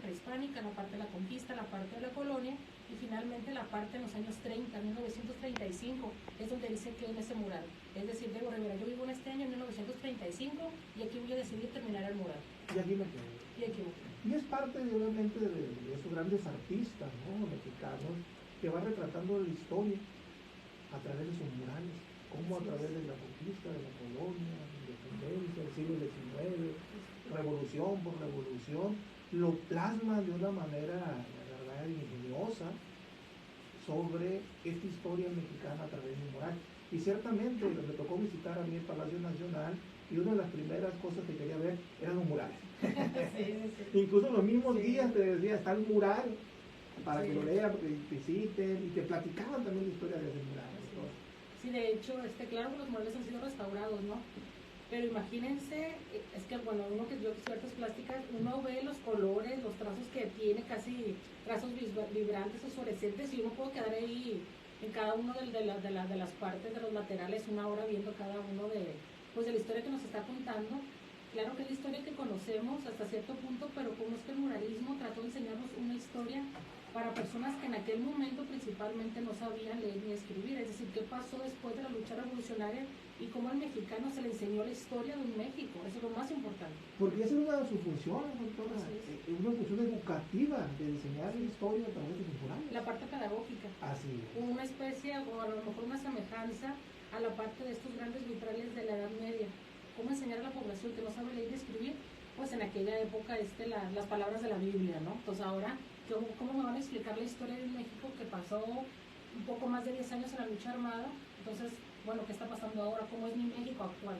prehispánica, la parte de la conquista, la parte de la colonia, y finalmente la parte en los años 30, 1935, es donde dice que en ese mural. Es decir, Diego Rivera, yo vivo en este año, 1935, y aquí voy a decidir terminar el mural. Y aquí me quedo. Y aquí voy. Y es parte, obviamente, de esos grandes artistas, ¿no?, mexicanos, que van retratando la historia a través de sus murales, como a través de la conquista, de la colonia, independencia, el siglo XIX, revolución por revolución, lo plasman de una manera, la verdad, ingeniosa sobre esta historia mexicana a través de un mural. Y ciertamente me tocó visitar a mí el Palacio Nacional, y una de las primeras cosas que quería ver eran los murales. Incluso los mismos días te decía, está el mural, para que lo lean, que visiten, y que platicaban también la historia de ese mural. Sí, de hecho, claro que los murales han sido restaurados, ¿no? Pero imagínense, es que bueno, uno que yo que artes plásticas, uno ve los colores, los trazos que tiene, casi trazos vibrantes, fosforescentes, y uno puede quedar ahí en cada uno de las partes de los laterales una hora viendo cada uno de la historia que nos está contando. Claro que es la historia que conocemos hasta cierto punto, pero como es que el muralismo trató de enseñarnos una historia para personas que en aquel momento principalmente no sabían leer ni escribir, es decir, qué pasó después de la lucha revolucionaria y cómo al mexicano se le enseñó la historia de un México. Eso es lo más importante. Porque esa es una de sus funciones, doctora, una función educativa, de enseñar la historia a través de sus murales. La parte pedagógica. Así es. Una especie, o a lo mejor una semejanza a la parte de estos grandes vitrales de la Edad Media. ¿Cómo enseñar a la población que no sabe leer y escribir? Pues en aquella época las palabras de la Biblia, ¿no? Entonces ahora, ¿cómo me van a explicar la historia de un México que pasó un poco más de 10 años en la lucha armada? Entonces, bueno, ¿qué está pasando ahora? ¿Cómo es mi México actual?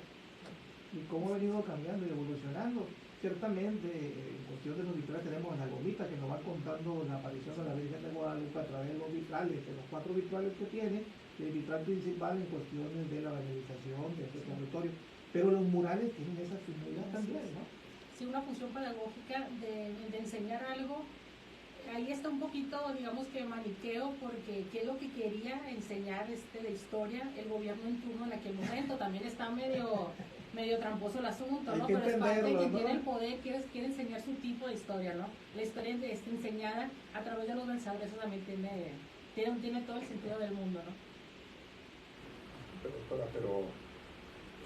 Y cómo ha venido cambiando y evolucionando. Ciertamente, en cuestión de los vitrales, tenemos a la Gomita, que nos va contando la aparición de la Virgen de Guadalupe a través de los vitrales, de los 4 vitrales que tiene, el vitral principal en cuestiones de la evangelización de este territorio. Pero los murales tienen esa finalidad también, ¿no? Sí, una función pedagógica de enseñar algo. Ahí está un poquito, digamos que maniqueo, porque qué es lo que quería enseñar de historia el gobierno en turno en aquel momento. También está medio tramposo el asunto, ¿no? Pero es parte de que tiene el poder, quiere enseñar su tipo de historia, ¿no? La historia enseñada a través de los mensajes, eso también tiene todo el sentido del mundo, ¿no? Pero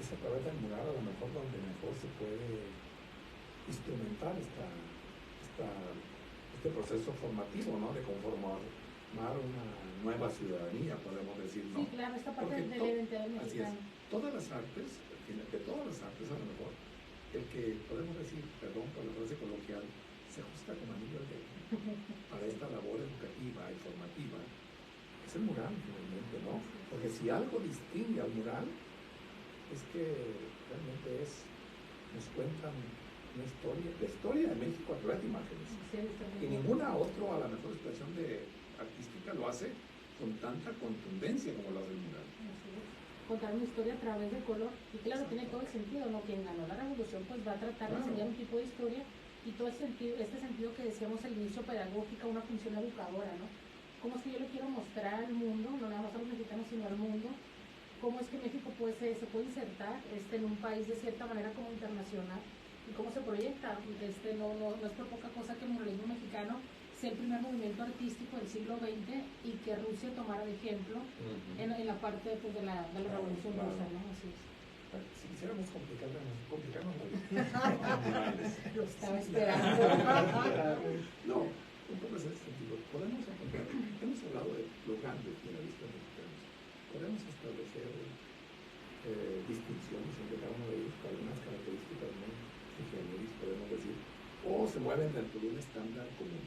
es a través del mural a lo mejor donde mejor se puede instrumentar este proceso formativo, ¿no? De conformar una nueva ciudadanía, podemos decir, ¿no? Sí, claro, esta parte de la identidad mexicana. Así es. Todas las artes, de todas las artes a lo mejor, el que podemos decir, perdón por la frase coloquial, se ajusta como anillo al dedo para esta labor educativa y formativa, es el mural, finalmente, ¿no? Porque si algo distingue al mural, es que realmente nos cuentan una historia, la historia de México a través de imágenes. Y ninguna otra, a la mejor expresión artística lo hace con tanta contundencia como lo hace el mural. Contar una historia a través del color, y claro, tiene todo el sentido, ¿no? Quien ganó la revolución pues va a tratar de enseñar un tipo de historia, y todo este sentido que decíamos al inicio, pedagógica, una función educadora, ¿no? Cómo es que yo le quiero mostrar al mundo, no nada más a los mexicanos, sino al mundo, cómo es que México se puede insertar en un país de cierta manera como internacional, y cómo se proyecta. No es por poca cosa que el muralismo mexicano sea el primer movimiento artístico del siglo XX y que Rusia tomara de ejemplo en la parte de la Revolución Rusa, ¿no? Así es. Si quisiéramos complicarnos la vida. Lo estaba esperando. No, un poco es el sentido. Podemos encontrar, hemos hablado de los grandes muralistas mexicanos, podemos establecer distinciones entre cada uno de ellos, con algunas características muy ingenieris, podemos decir, o se mueven dentro de un estándar común.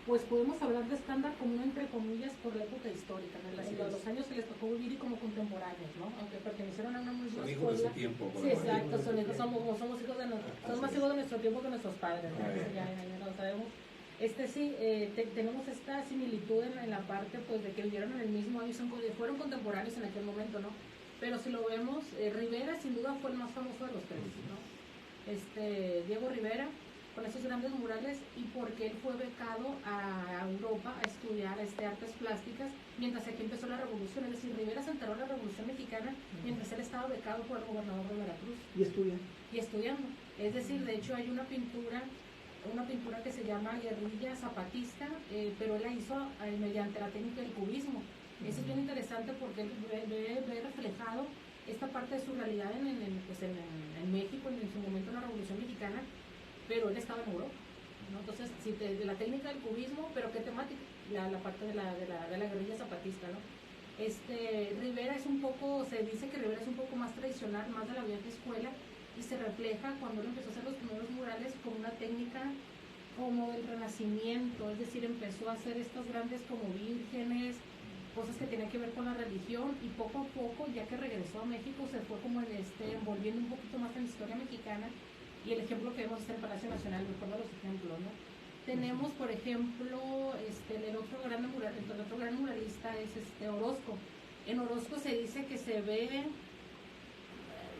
Pues podemos hablar de estándar común entre comillas por la época histórica, en los años que les tocó vivir y como contemporáneos, ¿no? Aunque pertenecieron a una misma escuela. Son hijos de su tiempo. Sí, exacto, somos hijos de somos más hijos de nuestro tiempo que nuestros padres, ¿no? Ya lo sabemos. Tenemos esta similitud en la parte pues de que vivieron en el mismo año, fueron contemporáneos en aquel momento, ¿no? Pero si lo vemos, Rivera sin duda fue el más famoso de los tres, ¿no? Diego Rivera, con esos grandes murales, y porque él fue becado a Europa a estudiar artes plásticas, mientras aquí empezó la revolución. Es decir, Rivera se enteró de la Revolución Mexicana mientras él estaba becado por el gobernador de Veracruz. Y estudiando. Es decir, de hecho hay una pintura una pintura que se llama Guerrilla Zapatista, pero él la hizo mediante la técnica del cubismo. Eso es bien interesante porque él ve reflejado esta parte de su realidad en México, en su momento en la Revolución Mexicana, pero él estaba en Europa, ¿no? Entonces, de la técnica del cubismo, pero ¿qué temática? La parte de la guerrilla zapatista, ¿no? Rivera es un poco, se dice que Rivera es un poco más tradicional, más de la vieja escuela, y se refleja cuando él empezó a hacer los primeros murales con una técnica como del Renacimiento, es decir, empezó a hacer estas grandes como vírgenes, cosas que tenían que ver con la religión, y poco a poco, ya que regresó a México, se fue como envolviendo un poquito más en la historia mexicana, y el ejemplo que vemos es el Palacio Nacional, recuerdo los ejemplos, ¿no? Tenemos, por ejemplo, el otro gran muralista es Orozco. En Orozco se dice que se ve,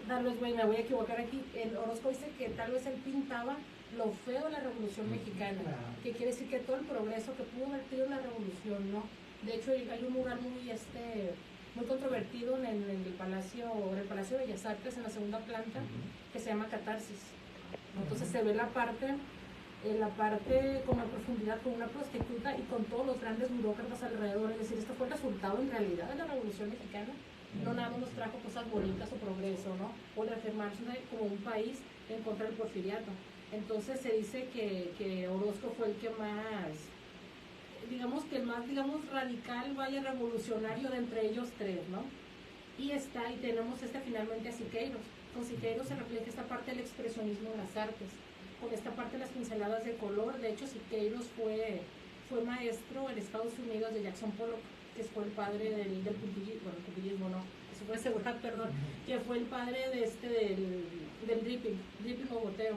tal vez me voy a equivocar aquí, Orozco dice que tal vez él pintaba lo feo de la Revolución Mexicana, que quiere decir que todo el progreso que pudo haber tenido la Revolución, ¿no? De hecho, hay un mural muy controvertido en el Palacio de Bellas Artes, en la segunda planta, que se llama Catarsis. Entonces se ve la parte como en profundidad con una prostituta y con todos los grandes burócratas alrededor. Es decir, esto fue el resultado en realidad de la Revolución Mexicana. No nada más nos trajo cosas bonitas o progreso, ¿no? O reafirmarse como un país en contra del porfiriato. Entonces se dice que Orozco fue el que más, digamos radical, revolucionario de entre ellos tres, ¿no? Y tenemos finalmente a Siqueiros. Con Siqueiros se refleja esta parte del expresionismo en las artes, con esta parte de las pinceladas de color. De hecho, Siqueiros fue maestro en Estados Unidos de Jackson Pollock, que fue el padre del puntillismo, no, eso fue seguridad, perdón, que fue el padre del dripping o goteo,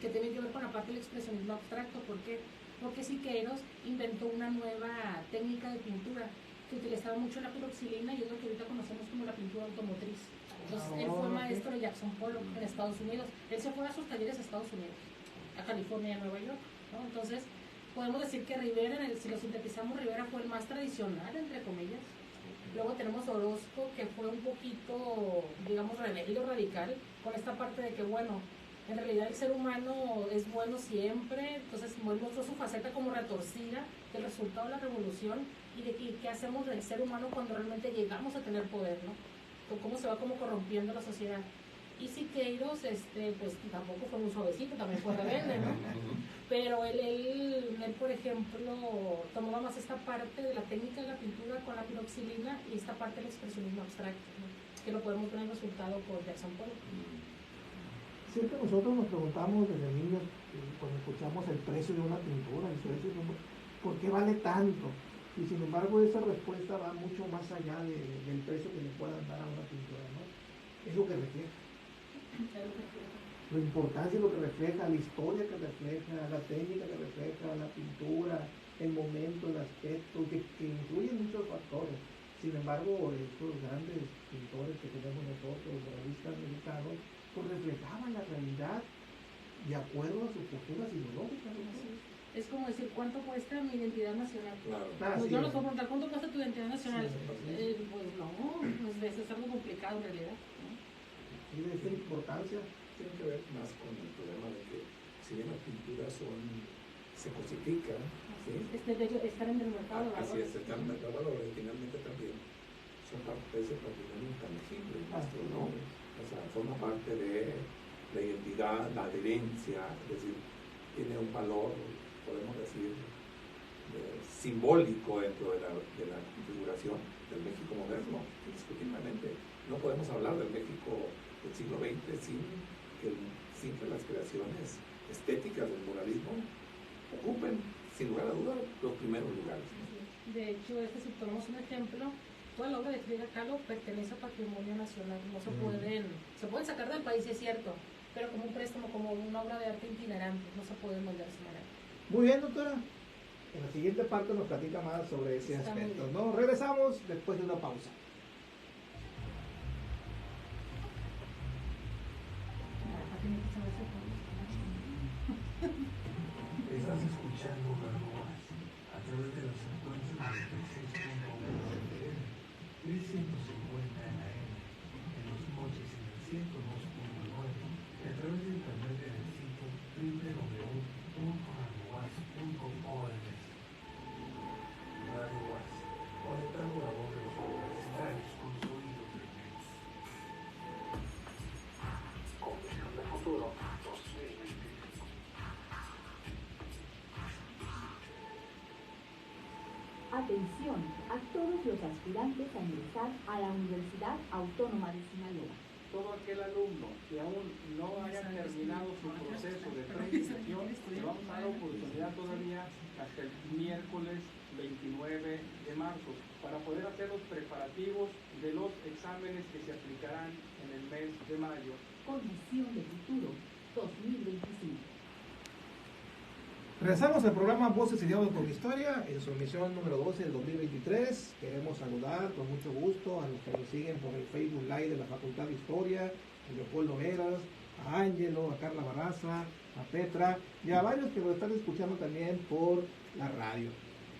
que tiene que ver con la parte del expresionismo abstracto. ¿Por qué? Porque Siqueiros inventó una nueva técnica de pintura que utilizaba mucho la piroxilina, y es lo que ahorita conocemos como la pintura automotriz. Entonces, él fue maestro de Jackson Pollock en Estados Unidos. Él se fue a sus talleres a Estados Unidos, a California y a Nueva York, ¿no? Entonces, podemos decir que Rivera, si lo sintetizamos, Rivera fue el más tradicional, entre comillas. Luego tenemos Orozco, que fue un poquito, digamos, rebelde o radical, con esta parte de que, bueno, en realidad el ser humano es bueno siempre. Entonces mostró su faceta como retorcida del resultado de la revolución y qué hacemos del ser humano cuando realmente llegamos a tener poder, ¿no? Cómo se va como corrompiendo la sociedad. Y Siqueiros, pues tampoco fue muy suavecito, también fue rebelde, ¿no? Pero él, por ejemplo, tomaba más esta parte de la técnica de la pintura con la piroxilina y esta parte del expresionismo abstracto, ¿no? Que lo podemos ver en el resultado con Jackson Pollock. Siempre nosotros nos preguntamos desde niños, cuando escuchamos el precio de una pintura, ¿por qué vale tanto? Y sin embargo esa respuesta va mucho más allá del precio que le puedan dar a una pintura, ¿no? Es lo que refleja. La importancia es lo que refleja, la historia que refleja, la técnica que refleja, la pintura, el momento, el aspecto, que incluyen muchos factores. Sin embargo, estos grandes pintores que tenemos nosotros, los muralistas mexicanos, pues reflejaban la realidad de acuerdo a sus posturas ideológicas, ¿no? Es como decir, ¿cuánto cuesta mi identidad nacional? Claro. Pues yo no puedo preguntar, ¿cuánto cuesta tu identidad nacional? Sí, Pues no, pues es algo complicado en realidad, ¿no? Sí, de esta importancia. Tiene que ver más con el problema de que si bien las pinturas se cosifican, ¿sí? De hecho, estar en el mercado, ¿verdad? Así es, están en el mercado de valores, finalmente también son parte de ese patrimonio intangible nuestro, ¿no? O sea, forma parte de la identidad, la adherencia, es decir, tiene un valor, podemos decir, simbólico dentro de la configuración del México moderno, indiscutiblemente. No podemos hablar del México del siglo XX sin que las creaciones estéticas del muralismo ocupen, sin lugar a dudas, los primeros lugares. De hecho, si tomamos un ejemplo, toda la obra de Frida Kahlo pertenece a patrimonio nacional. No se pueden sacar del país, es cierto, pero como un préstamo, como una obra de arte itinerante, no se pueden vender de esa manera. Muy bien, doctora. En la siguiente parte nos platica más sobre ese aspecto, ¿no? Regresamos después de una pausa. Estás escuchando Gargoas a través de las frecuencias de 350 en la AM, en los coches en el 102.9 y a través de internet en el sitio www Atención a todos los aspirantes a ingresar a la Universidad Autónoma de Sinaloa. Todo aquel alumno que aún no haya terminado su proceso de preinscripción, le vamos a dar oportunidad todavía hasta el miércoles 29 de marzo para poder hacer los preparativos de los exámenes que se aplicarán en el mes de mayo. Comisión de Futuro 2025. Regresamos al programa Voces y Diálogos con Historia en su emisión número 12 del 2023. Queremos saludar con mucho gusto a los que nos siguen por el Facebook Live de la Facultad de Historia, a Leopoldo Veras, a Ángelo, a Carla Barraza, a Petra y a varios que nos están escuchando también por la radio.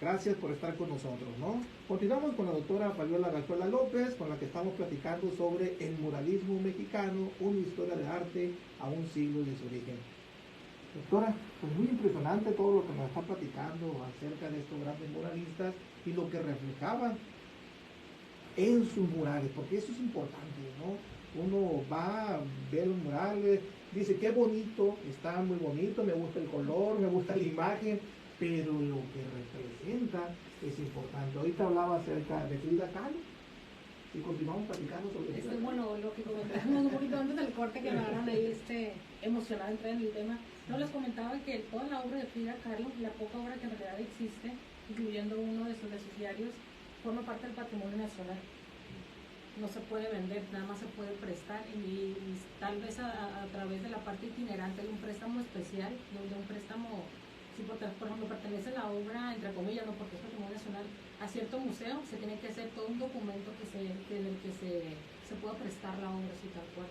Gracias por estar con nosotros, ¿no? Continuamos con la doctora Fabiola Galzuela López, con la que estamos platicando sobre el muralismo mexicano, una historia de arte a un siglo de su origen. Doctora, pues muy impresionante todo lo que nos está platicando acerca de estos grandes muralistas y lo que reflejaban en sus murales, porque eso es importante, ¿no? Uno va a ver los murales, dice, qué bonito, está muy bonito, me gusta el color, me gusta la imagen, pero lo que representa es importante. Ahorita hablaba acerca de Frida Kahlo y continuamos platicando sobre eso. Bueno, lo que comentábamos un poquito antes del corte que me agarran ahí emocionada entrar en el tema. No les comentaba que toda la obra de Frida Kahlo, la poca obra que en realidad existe, incluyendo uno de sus diarios, forma parte del patrimonio nacional. No se puede vender, nada más se puede prestar y tal vez a través de la parte itinerante hay un préstamo especial, donde un préstamo, si por ejemplo pertenece la obra, entre comillas, no porque es patrimonio nacional, a cierto museo, se tiene que hacer todo un documento en el que se pueda prestar la obra, así tal cual.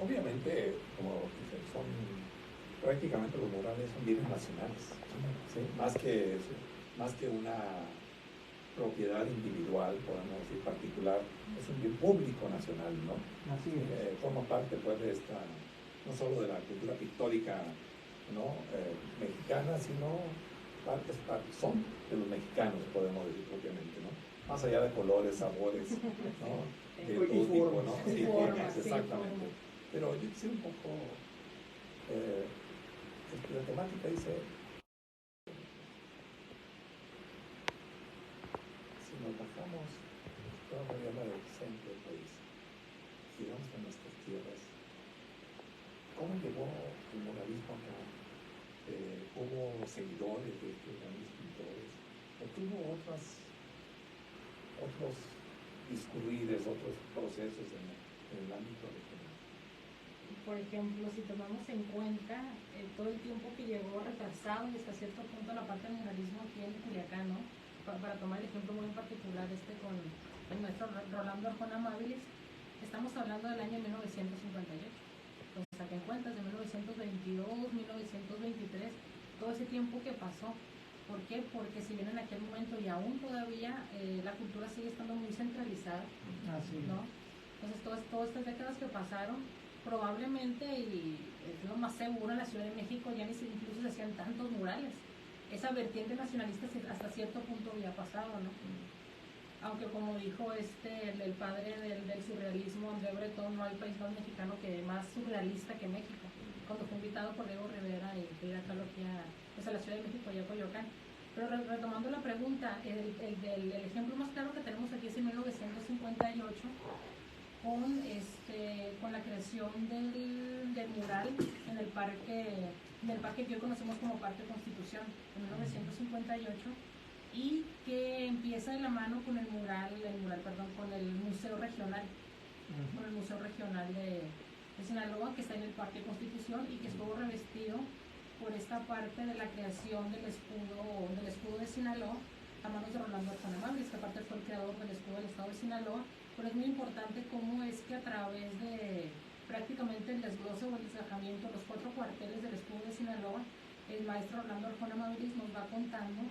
Obviamente, como dicen, son prácticamente los murales son bienes nacionales, ¿sí? Más que una propiedad individual, podemos decir particular, es un bien público nacional, ¿no? Así es. Forma parte pues de esta, no solo de la cultura pictórica, ¿no? Mexicana, sino son de los mexicanos, podemos decir propiamente, ¿no? Más allá de colores, sabores, ¿no? De todo tipo, ¿no? Sí, formas, exactamente. Pero yo quisiera un poco, la temática dice, si nos bajamos toda la mañana del centro del país, giramos a nuestras tierras, ¿cómo llegó el muralismo acá? ¿Hubo seguidores de estos grandes pintores? ¿O tuvo otros discurrires, otros procesos en el ámbito regional? Por ejemplo, si tomamos en cuenta todo el tiempo que llegó retrasado y hasta cierto punto la parte del muralismo aquí en Culiacán, ¿no? Para tomar el ejemplo muy en particular con el maestro Rolando Arjona Amabilis, estamos hablando del año 1958. Entonces, saquen cuentas de 1922, 1923, todo ese tiempo que pasó. ¿Por qué? Porque si bien en aquel momento y aún todavía la cultura sigue estando muy centralizada, ¿no? Entonces todas estas décadas que pasaron, probablemente, y es lo más seguro, en la Ciudad de México ya incluso se hacían tantos murales. Esa vertiente nacionalista hasta cierto punto había pasado, ¿no? Aunque como dijo el padre del surrealismo, André Breton, no hay país más mexicano más surrealista que México. Cuando fue invitado por Diego Rivera y Frida Kahlo aquí a la Ciudad de México y a Coyoacán. Pero retomando la pregunta, el ejemplo más claro que tenemos aquí es en 1958, con la creación del mural en el parque que hoy conocemos como Parque Constitución, en 1958, y que empieza de la mano con con el Museo Regional, con el Museo Regional de Sinaloa, que está en el Parque Constitución y que estuvo revestido por esta parte de la creación del escudo de Sinaloa a manos de Rolando Arjona Amabilis, que aparte fue el creador del escudo del estado de Sinaloa. Pero es muy importante cómo es que a través de prácticamente el desglose o el desgajamiento, los 4 cuarteles del escudo de Sinaloa, el maestro Rolando Arjona Amabilis nos va contando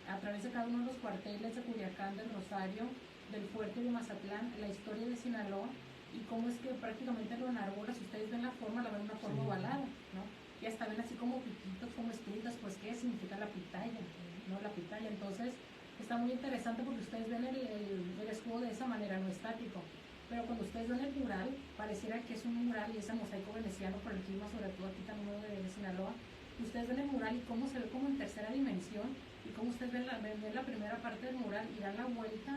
a través de cada uno de los cuarteles de Culiacán, del Rosario, del Fuerte de Mazatlán, la historia de Sinaloa y cómo es que prácticamente lo enarbola. Si ustedes ven la forma, la ven de una forma ovalada, ¿no? Y hasta ven así como piquitos, como espinas, pues ¿qué significa la pitaya? ¿No? La pitaya. Entonces, está muy interesante porque ustedes ven el escudo de esa manera, no estático. Pero cuando ustedes ven el mural, pareciera que es un mural y ese mosaico veneciano por el clima, sobre todo aquí también de Sinaloa, ustedes ven el mural y cómo se ve como en tercera dimensión, y cómo ustedes ven la primera parte del mural y dan la vuelta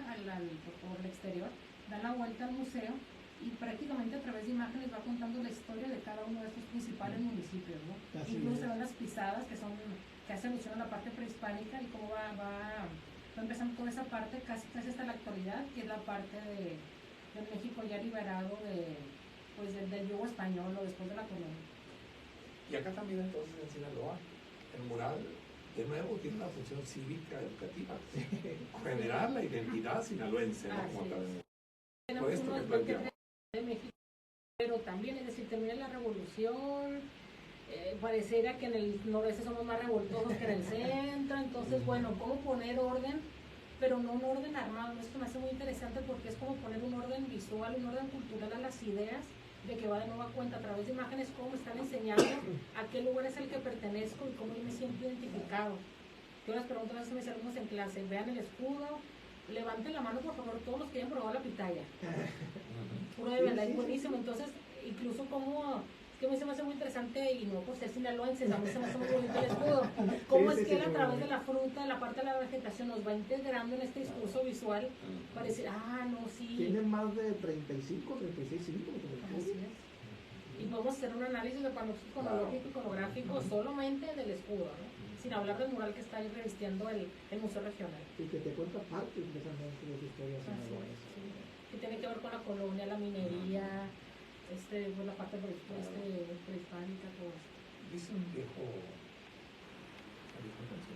por el exterior, dan la vuelta al museo, y prácticamente a través de imágenes va contando la historia de cada uno de estos principales municipios, ¿no? Incluso se ven las pisadas que hacen alusión a la parte prehispánica, y cómo va empezando toda esa parte casi hasta la actualidad, que es la parte de México ya liberado del yugo español o después de la colonia. Y acá también entonces en Sinaloa, el mural de nuevo tiene una función cívica educativa, generar la identidad sinaloense, ¿no? Como tal. Por esto que planteamos. De México, pero también, es decir, termina la revolución, pareciera que en el noreste somos más revoltosos que en el centro, entonces bueno, cómo poner orden, pero no un orden armado. Esto me hace muy interesante porque es como poner un orden visual, un orden cultural a las ideas, de que va de nueva cuenta a través de imágenes cómo me están enseñando a qué lugar es el que pertenezco y cómo yo me siento identificado. Yo les pregunto a veces a mis alumnos en clase, vean el escudo, levanten la mano por favor todos los que hayan probado la pitaya. Pruébenla, es buenísimo. Entonces, incluso como, es que a mí se me hace muy interesante, y no por ser sinaloenses, a mí se me hace muy bonito el escudo, cómo es que él a través de la fruta, la parte de la vegetación, nos va integrando en este discurso visual para decir, no, sí. Tiene más de 35, 36 símbolos. Así es. Y podemos hacer un análisis de panorama iconológico, iconográfico, solamente del escudo, ¿no? Sin hablar del mural que está ahí revistiendo el Museo Regional. Y que te cuenta parte precisamente de su historia sinaloense. Sí. Que tiene que ver con la colonia, la minería, la parte prehispánica, todo esto. Dice un viejo canción,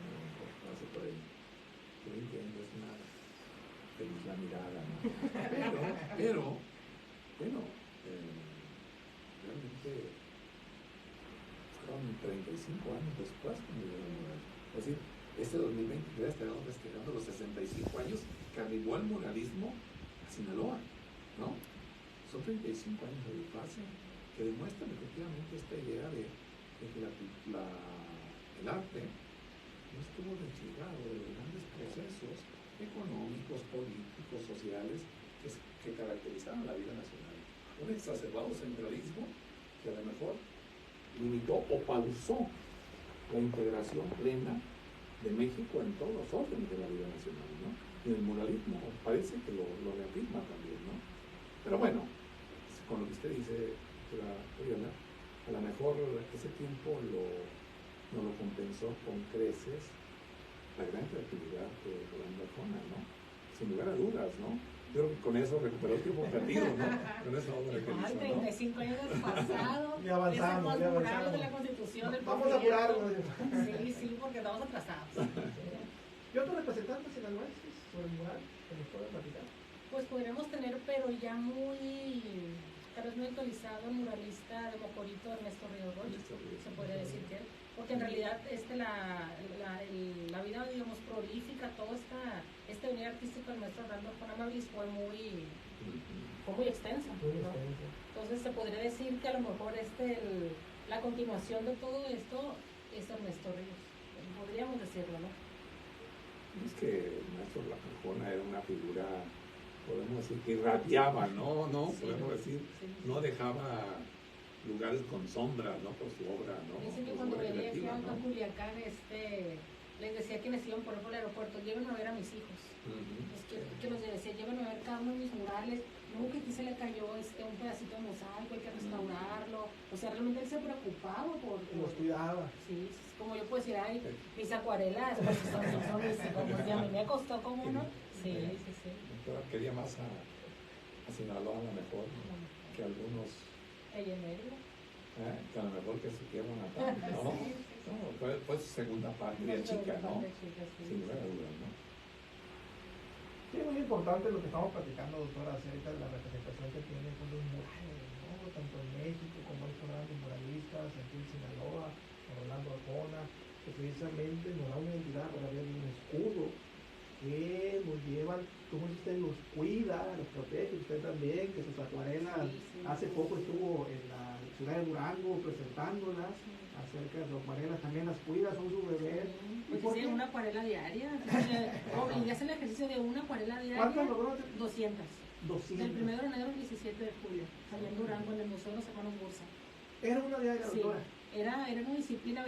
hace por ahí, que hoy entiendo es una feliz la mirada, ¿no? Pero, bueno, realmente fueron 35 años después cuando llegó el mural. Es decir, este 2023 estaremos festejando los 65 años que arribó el muralismo a Sinaloa, ¿no? Son 35 años de fase que demuestran efectivamente esta idea de que el arte no estuvo desligado de los grandes procesos económicos, políticos, sociales que caracterizaron la vida nacional. Un exacerbado centralismo que a lo mejor limitó o pausó la integración plena de México en todos los órdenes de la vida nacional, ¿no? Y el muralismo parece que lo reafirma también, ¿no? Pero bueno, con lo que usted dice, Oriana, a lo mejor ese tiempo no lo compensó con creces la gran creatividad de Durán Arjona, ¿no? Sin lugar a dudas, ¿no? Yo creo que con eso recuperó el tiempo perdido, ¿no? Con esa obra que hizo, 35 años del pasado. Ya avanzamos, ya avanzamos. De la Constitución, del Vamos a apurarnos. Sí, porque estamos atrasados. ¿Y otros representantes sinaloenses sobre el mural que nos pueden platicar? Pues podríamos tener, pero ya tal vez muy actualizado, el muralista de Mocorito, Ernesto Ríos Rocha, se podría decir que él, porque en realidad la vida, digamos, prolífica, toda esta unidad artística del maestro Orlando Arjona fue muy extensa, ¿no? Entonces se podría decir que a lo mejor la continuación de todo esto es Ernesto Ríos, podríamos decirlo, ¿no? Es que el maestro Arjona era una figura, podemos decir, que irradiaba, ¿no? Sí, podemos decir, sí. No dejaba lugares con sombras, ¿no? Por su obra, ¿no? Dicen que cuando venía aquí a Culiacán, les decía que quienes iban por el aeropuerto, llévenme a ver a mis hijos. Que los decía, llévenme a ver cada uno de mis murales. Nunca aquí se le cayó un pedacito de mosaico, hay que restaurarlo. O sea, realmente él se preocupaba por los cuidaba. Sí, como yo puedo decir, mis acuarelas, pues son mis, y a mí me costó como uno. Sí. Quería más a Sinaloa a lo mejor que algunos. Ella negro. Que a lo mejor que su tierra natal, ¿no? Sí. No, fue su segunda patria chica, ¿no? Sin lugar a dudas, ¿no? Sí, es muy importante lo que estamos platicando, doctora, acerca de la representación que tiene con los murales, ¿no? Tanto en México como estos grandes muralistas, aquí en Sinaloa, Orlando Arjona, que precisamente nos da una identidad a través de un escudo que nos llevan, como usted los cuida, los protege, usted también, que sus acuarelas, hace poco estuvo en la ciudad de Durango presentándolas, acerca de sus acuarelas, también las cuida, son su bebé. Pues hice una acuarela diaria, obligas el ejercicio de una acuarela diaria. ¿Cuántas logró? 200. 200. Del 1 de enero al 17 de julio, allá en Durango, en el Museo de los Hermanos Bursa. ¿Era una diaria, doctora? Sí, era una disciplina.